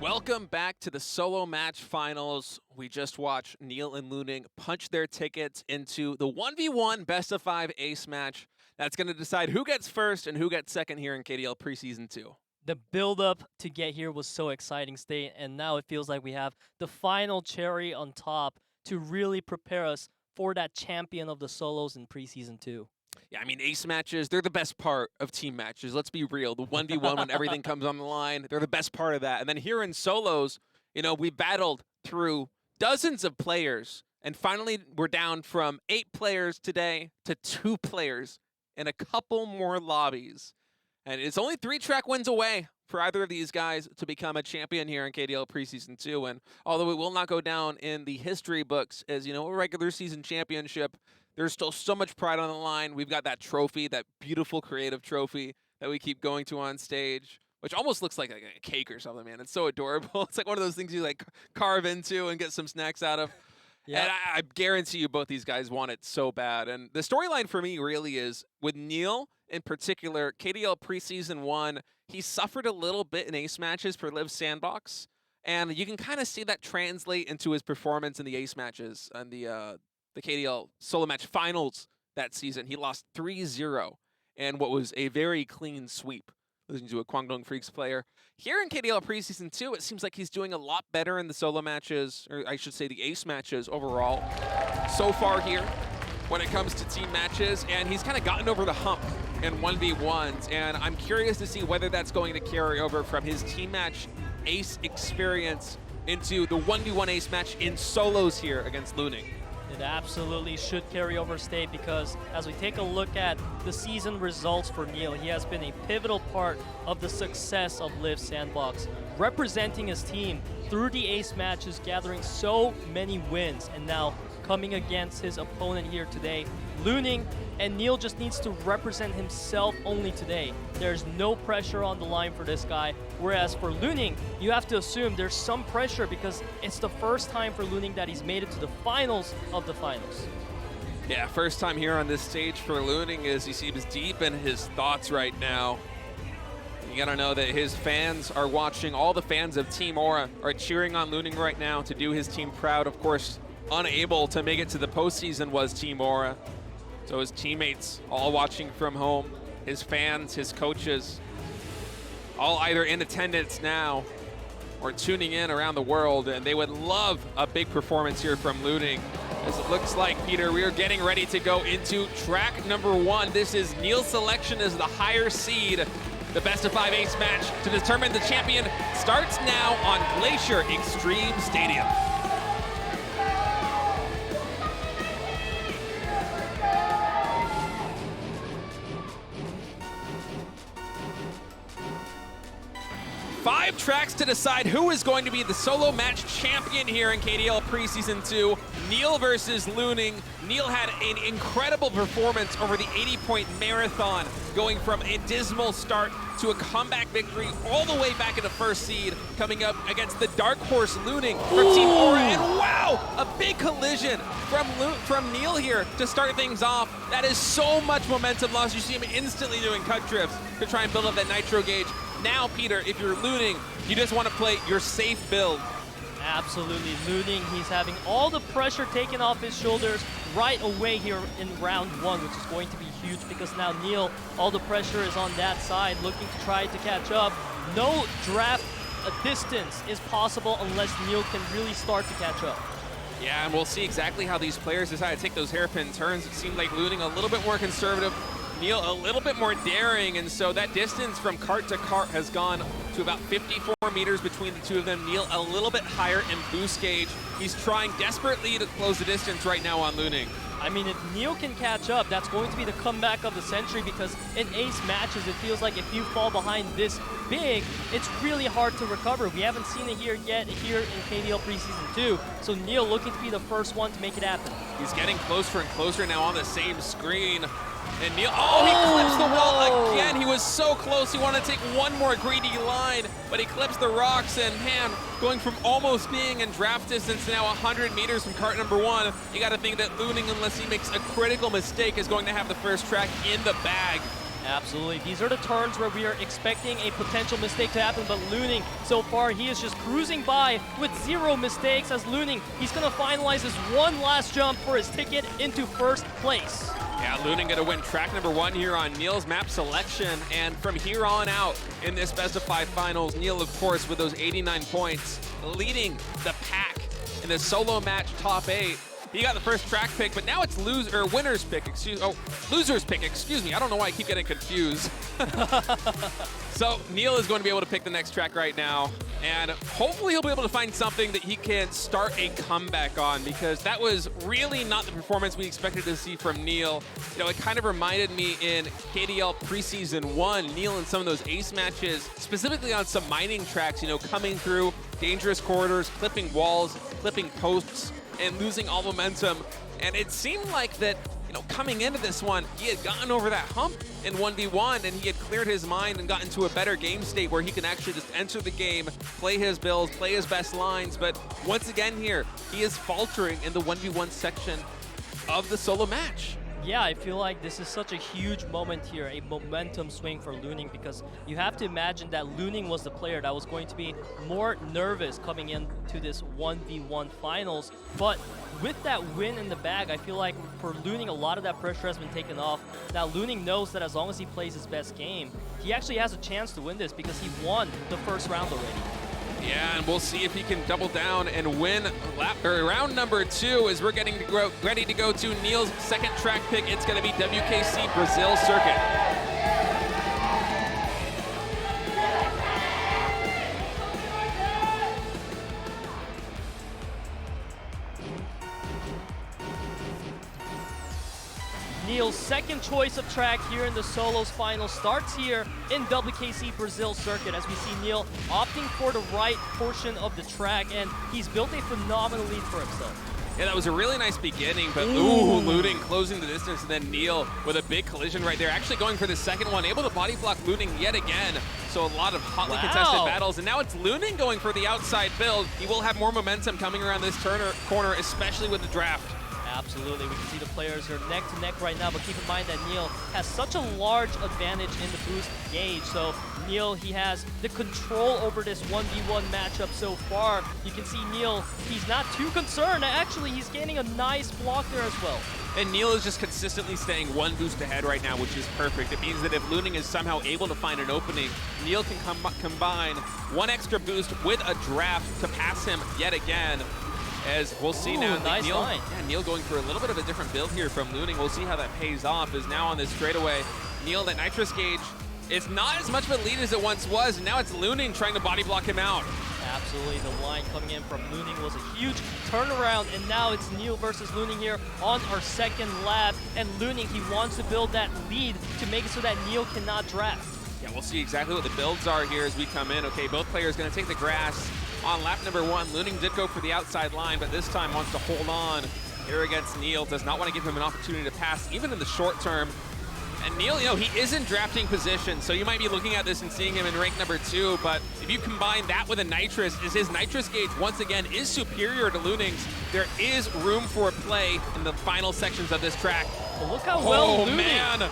Welcome back to the solo match finals. We just watched NEAL and Luning punch their tickets into the 1v1 best of 5 ace match. That's going to decide who gets first and who gets second here in KDL Preseason 2. The build-up to get here was so exciting, State, and now it feels like we have the final cherry on top to really prepare us for that champion of the solos in Preseason 2. Yeah, I mean, ace matches, they're the best part of team matches. Let's be real. The 1v1 when everything comes on the line, they're the best part of that. And then here in solos, you know, we battled through dozens of players, and finally we're down from 8 players today to 2 players and a couple more lobbies. And it's only 3 track wins away for either of these guys to become a champion here in KDL Preseason 2. And although it will not go down in the history books as, you know, a regular season championship, there's still so much pride on the line. We've got that trophy, that beautiful creative trophy that we keep going to on stage, which almost looks like a cake or something, man. It's so adorable. It's like one of those things you like carve into and get some snacks out of. Yep. And I guarantee you both these guys want it so bad. And the storyline for me really is, with NEAL in particular, KDL Preseason 1, he suffered a little bit in ace matches for Live Sandbox. And you can kind of see that translate into his performance in the ace matches and the KDL solo match finals that season. He lost 3-0 in what was a very clean sweep, losing to a Kwangdong Freaks player. Here in KDL Preseason 2, it seems like he's doing a lot better in the solo matches, or I should say the ace matches overall, so far here when it comes to team matches, and he's kind of gotten over the hump in 1v1s, and I'm curious to see whether that's going to carry over from his team match ace experience into the 1v1 ace match in solos here against Luning. It absolutely should carry over, State, because as we take a look at the season results for NEAL, he has been a pivotal part of the success of Live Sandbox, representing his team through the ace matches, gathering so many wins, and now coming against his opponent here today, Luning, and NEAL just needs to represent himself only today. There's no pressure on the line for this guy, whereas for Luning, you have to assume there's some pressure because it's the first time for Luning that he's made it to the finals of the finals. Yeah, first time here on this stage for Luning as he seems deep in his thoughts right now. You gotta know that his fans are watching. All the fans of Team Aura are cheering on Luning right now to do his team proud. Of course, unable to make it to the postseason was Team Aura. So his teammates all watching from home, his fans, his coaches, all either in attendance now or tuning in around the world, and they would love a big performance here from Luning. As it looks like, Peter, we are getting ready to go into track number 1. This is NEAL's selection as the higher seed. The best of 5 ace match to determine the champion starts now on Glacier Extreme Stadium. Five tracks to decide who is going to be the solo match champion here in KDL Preseason 2. NEAL versus Luning. NEAL had an incredible performance over the 80-point marathon, going from a dismal start to a comeback victory all the way back in the first seed, coming up against the dark horse Luning from Team Aura. And wow, a big collision from NEAL here to start things off. That is so much momentum loss. You see him instantly doing cut drifts to try and build up that nitro gauge. Now, Peter, if you're Luning, you just want to play your safe build. Absolutely. Luning, he's having all the pressure taken off his shoulders right away here in round 1, which is going to be huge because now NEAL, all the pressure is on that side, looking to try to catch up. No draft distance is possible unless NEAL can really start to catch up. Yeah, and we'll see exactly how these players decide to take those hairpin turns. It seemed like Luning a little bit more conservative, NEAL a little bit more daring, and so that distance from cart to cart has gone to about 54 meters between the two of them. NEAL a little bit higher in boost gauge. He's trying desperately to close the distance right now on Luning. I mean, if NEAL can catch up, that's going to be the comeback of the century, because in ace matches, it feels like if you fall behind this big, it's really hard to recover. We haven't seen it here yet here in KDL Preseason 2, so NEAL looking to be the first one to make it happen. He's getting closer and closer now on the same screen. And NEAL, oh, he clips the wall again. He was so close. He wanted to take one more greedy line, but he clips the rocks, and man, going from almost being in draft distance to now 100 meters from cart number 1, you got to think that Luning, unless he makes a critical mistake, is going to have the first track in the bag. Absolutely. These are the turns where we are expecting a potential mistake to happen, but Luning, so far, he is just cruising by with 0 mistakes as Luning, he's going to finalize his one last jump for his ticket into first place. Yeah, Luning going to win track number 1 here on NEAL's map selection, and from here on out in this best of 5 finals, NEAL, of course, with those 89 points, leading the pack in the solo match top 8. He got the first track pick, but now it's winner's pick, loser's pick, excuse me. I don't know why I keep getting confused. So NEAL is going to be able to pick the next track right now, and hopefully he'll be able to find something that he can start a comeback on, because that was really not the performance we expected to see from NEAL. You know, it kind of reminded me in KDL Preseason 1, NEAL in some of those ace matches, specifically on some mining tracks, you know, coming through dangerous corridors, clipping walls, clipping posts, and losing all momentum. And it seemed like that, you know, coming into this one, he had gotten over that hump in 1v1, and he had cleared his mind and gotten to a better game state where he can actually just enter the game, play his builds, play his best lines. But once again here, he is faltering in the 1v1 section of the solo match. Yeah, I feel like this is such a huge moment here, a momentum swing for Luning, because you have to imagine that Luning was the player that was going to be more nervous coming into this 1v1 finals. But with that win in the bag, I feel like for Luning, a lot of that pressure has been taken off. Now, Luning knows that as long as he plays his best game, he actually has a chance to win this because he won the first round already. Yeah, and we'll see if he can double down and win round number 2 as we're getting ready to go to NEAL's second track pick. It's going to be WKC Brazil Circuit. NEAL's second choice of track here in the solos final starts here in WKC Brazil Circuit, as we see NEAL opting for the right portion of the track, and he's built a phenomenal lead for himself. Yeah, that was a really nice beginning, but ooh, Luning closing the distance, and then NEAL with a big collision right there, actually going for the second one, able to body block Luning yet again. So a lot of hotly contested battles, and now it's Luning going for the outside build. He will have more momentum coming around this corner, especially with the draft. Absolutely, we can see the players are neck to neck right now, but keep in mind that NEAL has such a large advantage in the boost gauge. So NEAL, he has the control over this 1v1 matchup so far. You can see NEAL, he's not too concerned. Actually, he's gaining a nice block there as well. And NEAL is just consistently staying one boost ahead right now, which is perfect. It means that if Luning is somehow able to find an opening, NEAL can combine one extra boost with a draft to pass him yet again. As we'll see now, nice line. Yeah, NEAL going for a little bit of a different build here from Luning. We'll see how that pays off, as now on this straightaway, NEAL, that nitrous gauge, it's not as much of a lead as it once was, and now it's Luning trying to body block him out. Absolutely, the line coming in from Luning was a huge turnaround, and now it's NEAL versus Luning here on our second lap, and Luning, he wants to build that lead to make it so that NEAL cannot draft. Yeah, we'll see exactly what the builds are here as we come in. Okay, both players going to take the grass. On lap number 1, Luning did go for the outside line, but this time wants to hold on here against NEAL. Does not want to give him an opportunity to pass, even in the short term. And NEAL, you know, he is in drafting position, so you might be looking at this and seeing him in rank number 2, but if you combine that with a nitrous, as his nitrous gauge once again is superior to Luning's, there is room for a play in the final sections of this track. But look how well Luning, man.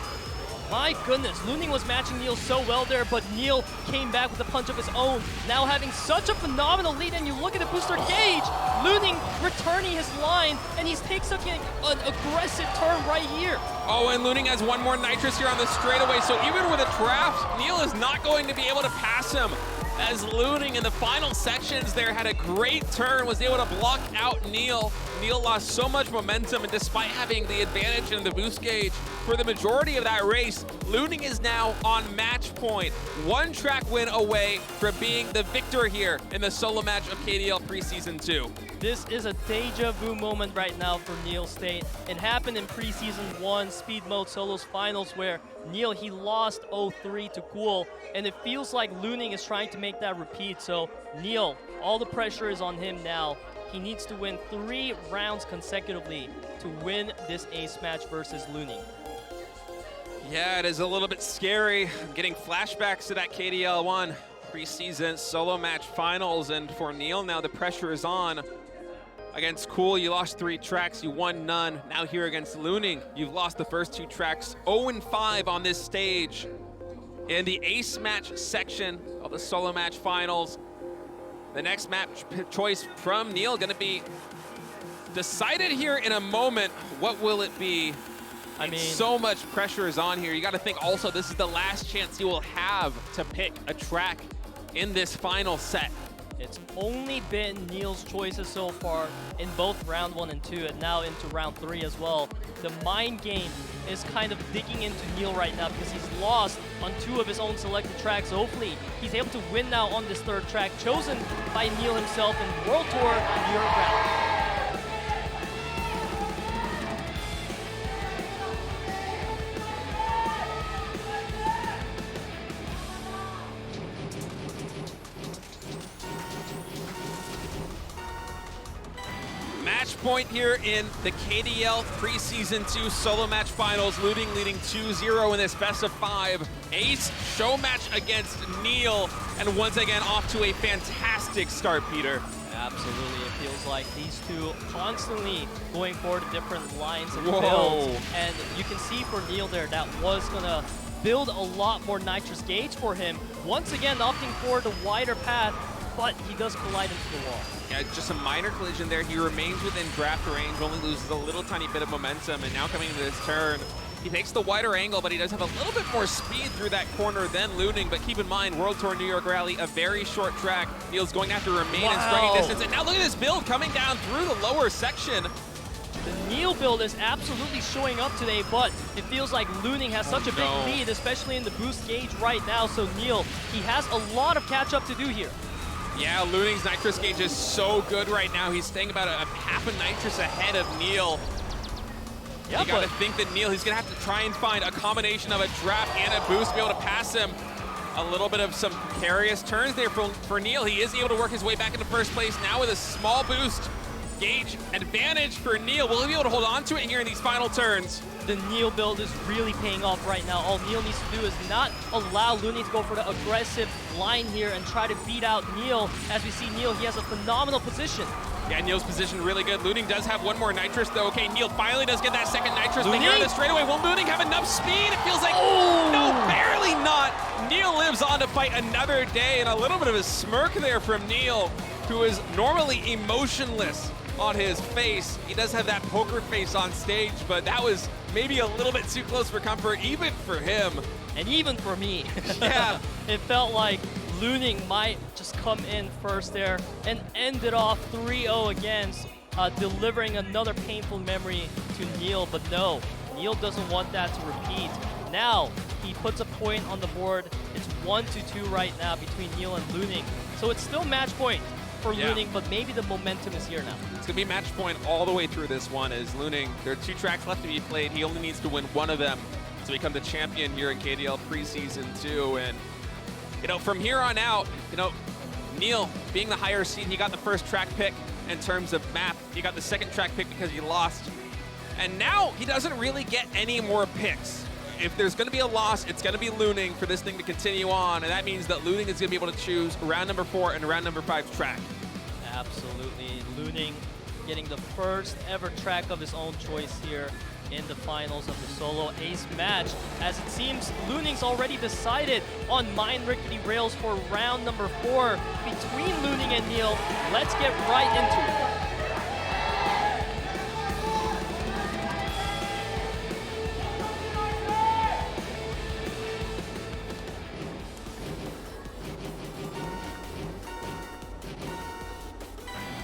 My goodness, Luning was matching NEAL so well there, but NEAL came back with a punch of his own. Now having such a phenomenal lead, and you look at the booster gauge, Luning returning his line, and he's taking such an aggressive turn right here. Oh, and Luning has one more nitrous here on the straightaway, so even with a draft, NEAL is not going to be able to pass him. As Luning in the final sections there had a great turn, was able to block out NEAL. NEAL lost so much momentum, and despite having the advantage in the boost gauge for the majority of that race, Luning is now on match point. One track win away from being the victor here in the solo match of KDL Preseason 2. This is a deja vu moment right now for NEAL State. It happened in Preseason 1 Speed Mode Solos Finals where NEAL, he lost 0-3 to Cool, and it feels like Luning is trying to make that repeat. So NEAL, all the pressure is on him now. He needs to win 3 rounds consecutively to win this ace match versus Luning. Yeah, it is a little bit scary. I'm getting flashbacks to that KDL 1 preseason solo match finals, and for NEAL now the pressure is on. Against Cool, you lost 3 tracks, you won none. Now here against Luning, you've lost the first 2 tracks, 0-5 on this stage. In the ace match section of the solo match finals, the next match choice from NEAL gonna be decided here in a moment. What will it be? I mean, so much pressure is on here. You gotta think also this is the last chance you will have to pick a track in this final set. It's only been NEAL's choices so far in both round 1 and 2, and now into round 3 as well. The mind game is kind of digging into NEAL right now because he's lost on 2 of his own selected tracks. So hopefully he's able to win now on this 3rd track, chosen by NEAL himself in World Tour New York Rally. Match point here in the KDL Preseason 2 solo match finals. Luning leading 2-0 in this best of 5. Ace show match against NEAL, and once again off to a fantastic start, Peter. Absolutely, it feels like these two constantly going forward to different lines and Whoa. builds. And you can see for NEAL there, that was gonna build a lot more nitrous gauge for him. Once again, opting for the wider path, but he does collide into the wall. Yeah, just a minor collision there. He remains within draft range, only loses a little tiny bit of momentum, and now coming into this turn, he takes the wider angle, but he does have a little bit more speed through that corner than Luning. But keep in mind, World Tour New York Rally, a very short track. NEAL's going after remain in striking distance, and now look at this build coming down through the lower section. The NEAL build is absolutely showing up today, but it feels like Luning has such a big lead, especially in the boost gauge right now. So NEAL, he has a lot of catch-up to do here. Yeah, Luning's nitrous gauge is so good right now. He's staying about a half a nitrous ahead of NEAL. Yeah, you gotta think that NEAL, he's gonna have to try and find a combination of a draft and a boost to be able to pass him. A little bit of some precarious turns there for NEAL. He is able to work his way back into first place now with a small boost gauge advantage for NEAL. Will he be able to hold on to it here in these final turns? The NEAL build is really paying off right now. All NEAL needs to do is not allow Luning to go for the aggressive line here and try to beat out NEAL. As we see NEAL, he has a phenomenal position. Yeah, NEAL's position really good. Luning does have one more nitrous though. Okay, NEAL finally does get that second nitrous, but here on the straightaway, will Luning have enough speed? It feels like, no, barely not. NEAL lives on to fight another day, and a little bit of a smirk there from NEAL, who is normally emotionless on his face. He does have that poker face on stage, but that was maybe a little bit too close for comfort, even for him. And even for me. Yeah. It felt like Luning might just come in first there and end it off 3-0 against, delivering another painful memory to NEAL, but no, NEAL doesn't want that to repeat. Now, he puts a point on the board. It's 1-2 right now between NEAL and Luning. So it's still match point for Luning, but maybe the momentum is here now. It's gonna be match point all the way through this one as Luning, there are 2 tracks left to be played. He only needs to win one of them to become the champion here in KDL Preseason 2. And, you know, from here on out, you know, NEAL being the higher seed, he got the first track pick in terms of map. He got the second track pick because he lost. And now he doesn't really get any more picks. If there's going to be a loss, it's going to be Luning for this thing to continue on, and that means that Luning is going to be able to choose round number 4 and round number 5 track. Absolutely. Luning getting the first ever track of his own choice here in the finals of the solo ace match. As it seems, Luning's already decided on Mine Rickety Rails for round number 4 between Luning and NEAL. Let's get right into it.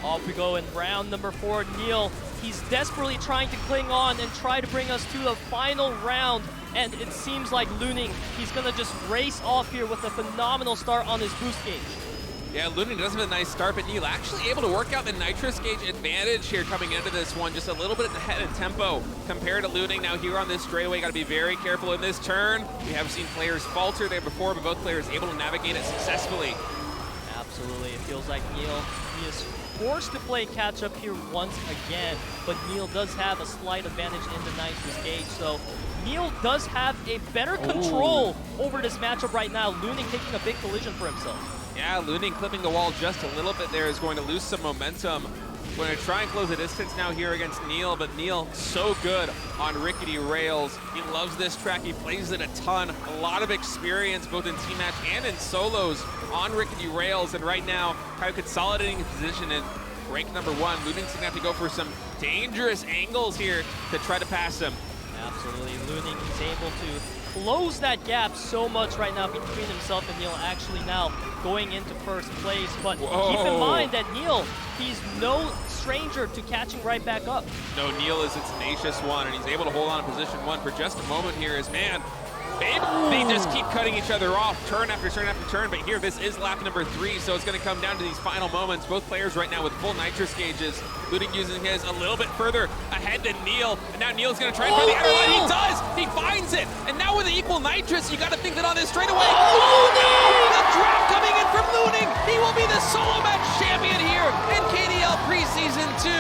Off we go in round number 4. NEAL, he's desperately trying to cling on and try to bring us to the final round. And it seems like Luning, he's gonna just race off here with a phenomenal start on his boost gauge. Yeah, Luning does have a nice start, but NEAL actually able to work out the nitrous gauge advantage here coming into this one. Just a little bit ahead of tempo compared to Luning. Now here on this straightaway, got to be very careful in this turn. We have seen players falter there before, but both players able to navigate it successfully. Absolutely, it feels like NEAL, he is forced to play catch up here once again, but NEAL does have a slight advantage in the nitrous gauge, so NEAL does have a better control over this matchup right now. Luning taking a big collision for himself. Yeah, Luning clipping the wall just a little bit there is going to lose some momentum. We're going to try and close the distance now here against NEAL, but NEAL so good on rickety rails. He loves this track. He plays it a ton. A lot of experience both in team match and in solos on rickety rails. And right now, kind of consolidating his position in rank number 1. Luning's going to have to go for some dangerous angles here to try to pass him. Absolutely. Luning is able to close that gap so much right now between himself and NEAL, actually now going into first place. But keep in mind that NEAL, he's no stranger to catching right back up. No, NEAL is a tenacious one, and he's able to hold on to position 1 for just a moment here as, man, they just keep cutting each other off, turn after turn after turn. But here, this is lap number 3, so it's going to come down to these final moments. Both players right now with full nitrous gauges. Luning using his a little bit further ahead than NEAL, and now NEAL's going to try and find the outer line. He does! He finds it! And now with the equal nitrous, you got to think that on this straightaway. Luning! The draft coming in from Luning! He will be the solo match champion here in KDL Preseason 2,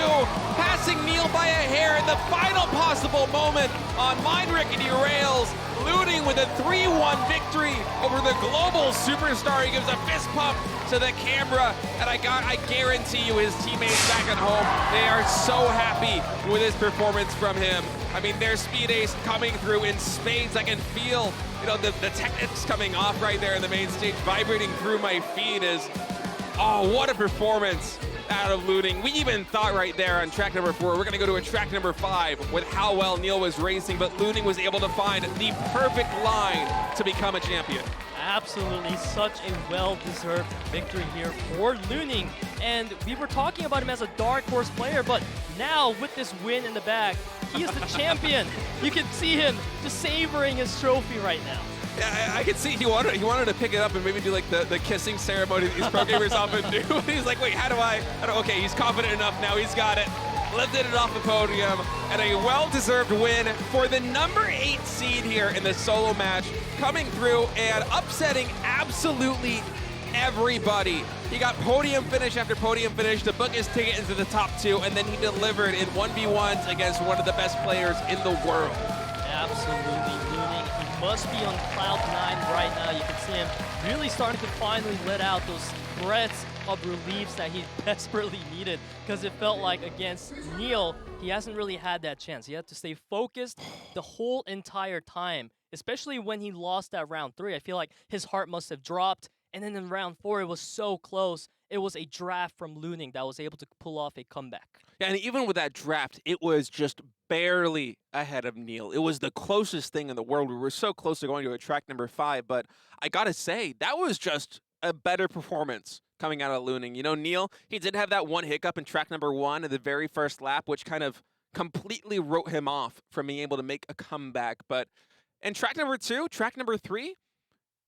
passing NEAL by a hair in the final possible moment on Mine Rickety Rails. Luning with a 3-1 victory over the global superstar. He gives a fist pump to the camera, and I guarantee you his teammates back at home, they are so happy with his performance from him. I mean, their speed ace coming through in spades. I can feel, you know, the technics coming off right there in the main stage, vibrating through my feed is, oh, what a performance out of Luning. We even thought right there on track number 4, we're going to go to a track number 5 with how well NEAL was racing, but Luning was able to find the perfect line to become a champion. Absolutely, such a well-deserved victory here for Luning. And we were talking about him as a dark horse player, but now with this win in the bag, he is the champion. You can see him just savoring his trophy right now. Yeah, I could see he wanted to pick it up and maybe do like the kissing ceremony that these pro gamers often do. He's like, wait, how do I, okay, he's confident enough now, he's got it. Lifted it off the podium, and a well-deserved win for the number 8 seed here in the solo match, coming through and upsetting absolutely everybody. He got podium finish after podium finish to book his ticket into the top 2, and then he delivered in 1v1s against one of the best players in the world. Absolutely, Luning. He must be on cloud 9 right now. You can see him really starting to finally let out those breaths of reliefs that he desperately needed, because it felt like against NEAL, he hasn't really had that chance. He had to stay focused the whole entire time, especially when he lost that round 3. I feel like his heart must have dropped, and then in round 4, it was so close. It was a draft from Luning that was able to pull off a comeback. Yeah, and even with that draft, it was just barely ahead of NEAL. It was the closest thing in the world. We were so close to going to a track number 5, but I gotta say, that was just a better performance coming out of Luning. You know, NEAL, he did have that one hiccup in track number 1 in the very first lap, which kind of completely wrote him off from being able to make a comeback. But in track number 2, track number 3,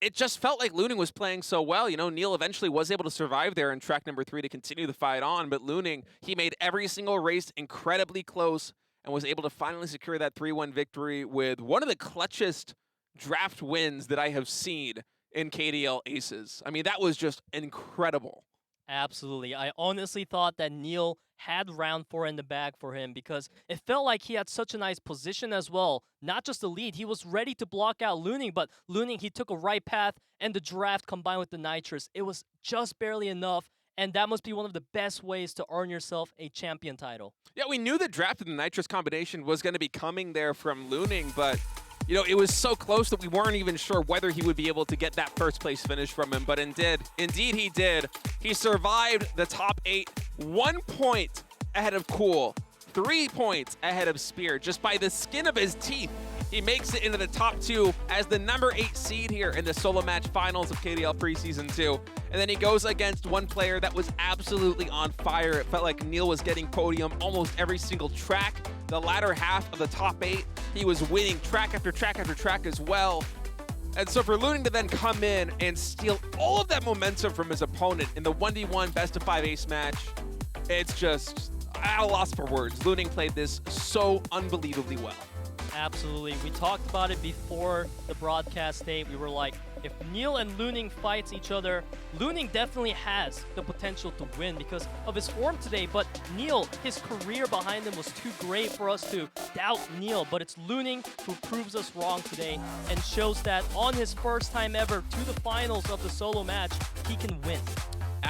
it just felt like Luning was playing so well. You know, NEAL eventually was able to survive there in track number 3 to continue the fight on, but Luning, he made every single race incredibly close and was able to finally secure that 3-1 victory with one of the clutchest draft wins that I have seen in KDL Aces. I mean, that was just incredible. Absolutely. I honestly thought that NEAL had round 4 in the bag for him, because it felt like he had such a nice position as well. Not just the lead, he was ready to block out Luning, but Luning, he took a right path, and the draft combined with the nitrous, it was just barely enough, and that must be one of the best ways to earn yourself a champion title. Yeah, we knew the draft and the nitrous combination was going to be coming there from Luning, but you know, it was so close that we weren't even sure whether he would be able to get that first place finish from him, but indeed he did. He survived the top 8, 1 point ahead of Cool, 3 points ahead of Spear, just by the skin of his teeth. He makes it into the top 2 as the number 8 seed here in the solo match finals of KDL Preseason 2. And then he goes against one player that was absolutely on fire. It felt like NEAL was getting podium almost every single track. The latter half of the top 8, he was winning track after track after track as well. And so for Luning to then come in and steal all of that momentum from his opponent in the 1v1 best-of-5 ace match, it's just at a loss for words. Luning played this so unbelievably well. Absolutely. We talked about it before the broadcast day. We were like, if NEAL and Luning fights each other, Luning definitely has the potential to win because of his form today. But NEAL, his career behind him was too great for us to doubt NEAL. But it's Luning who proves us wrong today and shows that on his first time ever to the finals of the solo match, he can win.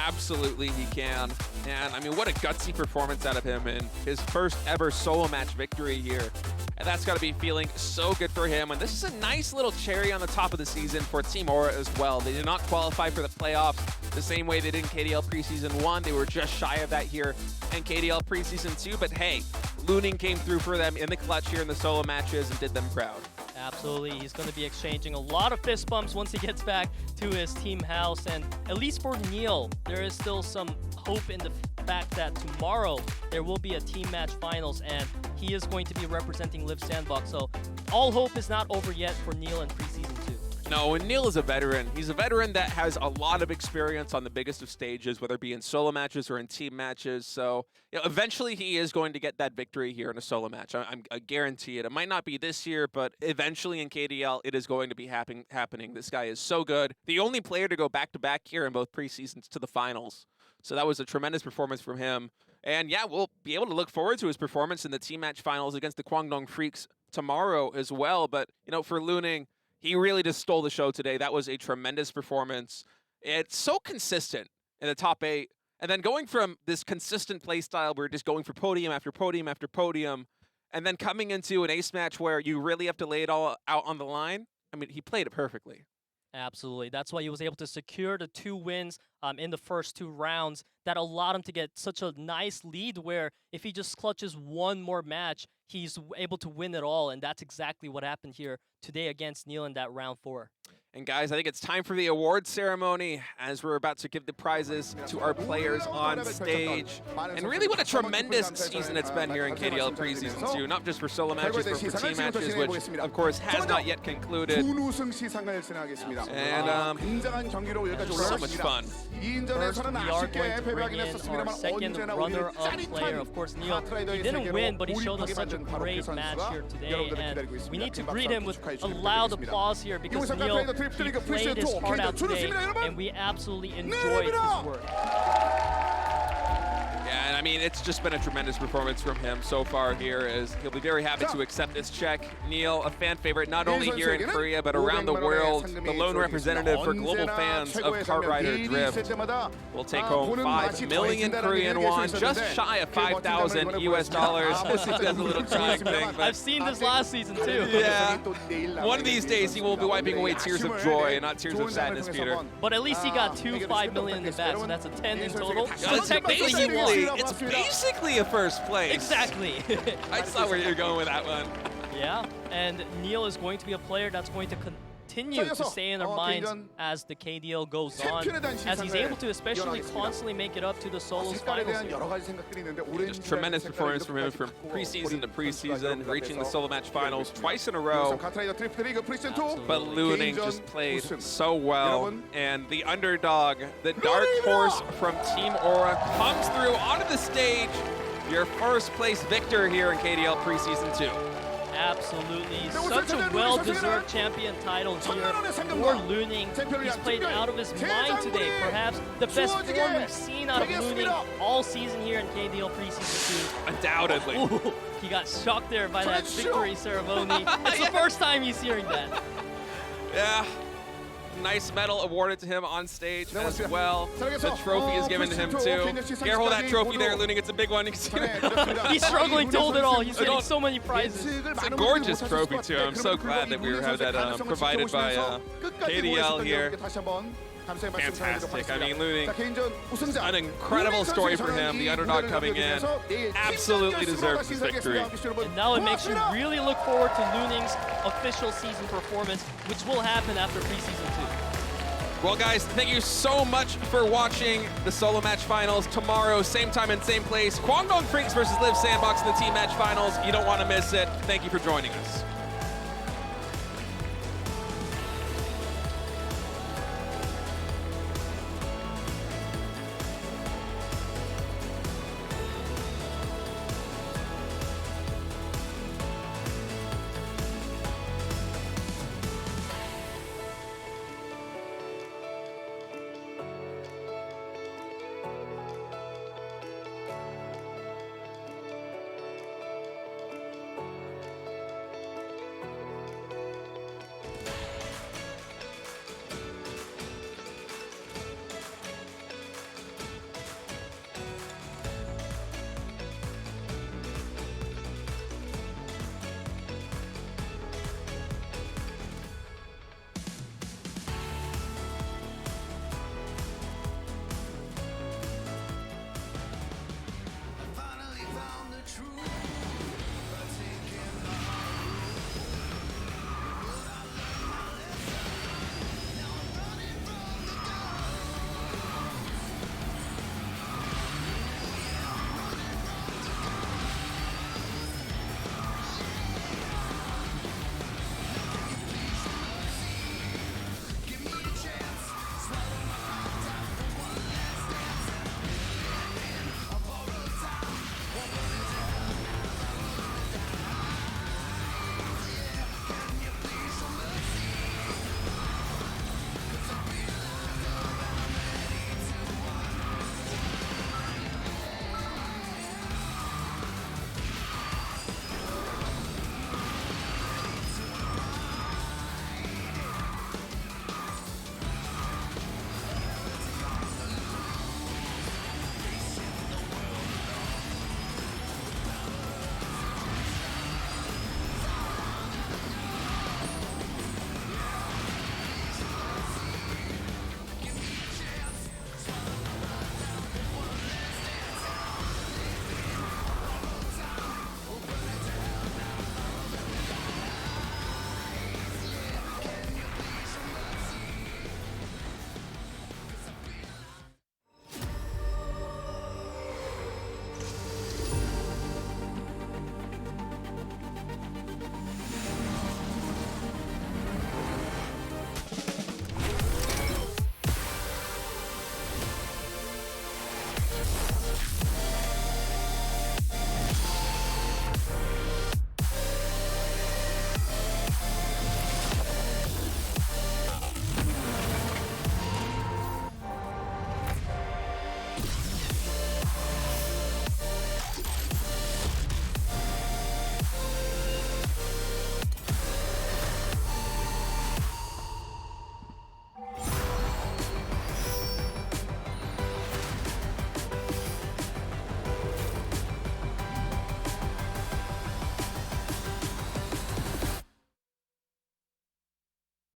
Absolutely he can. And I mean, what a gutsy performance out of him in his first ever solo match victory here. And that's got to be feeling so good for him. And this is a nice little cherry on the top of the season for Team Aura as well. They did not qualify for the playoffs the same way they did in KDL Preseason 1. They were just shy of that here in KDL Preseason 2. But hey, Luning came through for them in the clutch here in the solo matches and did them proud. Absolutely. He's going to be exchanging a lot of fist bumps once he gets back to his team house. And at least for NEAL, there is still some hope in the fact that tomorrow there will be a team match finals and he is going to be representing Live Sandbox. So all hope is not over yet for NEAL in Preseason 2. No, and NEAL is a veteran. He's a veteran that has a lot of experience on the biggest of stages, whether it be in solo matches or in team matches. So eventually he is going to get that victory here in a solo match. I guarantee it. It might not be this year, but eventually in KDL, it is going to be happening. This guy is so good. The only player to go back-to-back here in both preseasons to the finals. So that was a tremendous performance from him. And yeah, we'll be able to look forward to his performance in the team match finals against the Kwangdong Freaks tomorrow as well. But, for Luning, he really just stole the show today. That was a tremendous performance. It's so consistent in the top 8. And then going from this consistent play style where you're just going for podium after podium after podium, and then coming into an ace match where you really have to lay it all out on the line. I mean, he played it perfectly. Absolutely. That's why he was able to secure the 2 wins in the first 2 rounds. That allowed him to get such a nice lead where if he just clutches one more match, he's able to win it all. And that's exactly what happened here today against NEAL in that round 4. And guys, I think it's time for the award ceremony as we're about to give the prizes to our players on stage. And really what a tremendous season it's been here in KDL Preseason 2, not just for solo matches, but for team matches, which of course has not yet concluded. And so much fun. First, we are going to bring in our second runner-up player. Of course, NEAL, he didn't win, but he showed us such a great match here today. And we need to greet him with a loud applause here because NEAL, he played his heart out today, and we absolutely enjoyed his work. Yeah, and I mean, it's just been a tremendous performance from him so far here, as he'll be very happy to accept this check. NEAL, a fan favorite not only here in Korea, but around the world, the lone representative for global fans of Kart Rider Drift. Will take home 5 million Korean won, just shy of 5,000 US dollars. As he does a little crying thing. But I've seen this last season too. Yeah. One of these days, he will be wiping away tears of joy and not tears of sadness, Peter. But at least he got 5 million in the back, so that's a 10 in total. So technically he won. It's basically a first place. Exactly. I saw where you're going with that one. Yeah, and NEAL is going to be a player that's going to continue to stay in our minds as the KDL goes on, as he's able to especially constantly make it up to the solos finals here. Just tremendous performance from him from preseason to preseason, reaching the solo match finals twice in a row. But Luning just played so well, and the underdog, the dark horse from Team Aura, comes through onto the stage. Your first place victor here in KDL Preseason 2. Absolutely. Such a well-deserved champion title here for Luning. He's played out of his mind today. Perhaps the best form we've seen out of Luning all season here in KDL Preseason 2. Undoubtedly. Ooh, he got shocked there by that victory ceremony. It's the first time he's hearing that. Yeah. Nice medal awarded to him on stage as well. The trophy is given to him too. Careful that trophy there, Luning. It's a big one. He's struggling to hold it all. He's getting so many prizes. It's a gorgeous trophy too. I'm so glad that we have that provided by KDL here. Fantastic. I mean, Luning, an incredible story for him. The underdog coming in absolutely deserves this victory. And now it makes you really look forward to Luning's official season performance, which will happen after Preseason 2. Well, guys, thank you so much for watching the solo match finals tomorrow, same time and same place. Kwangdong Freaks versus Live Sandbox in the team match finals. You don't want to miss it. Thank you for joining us.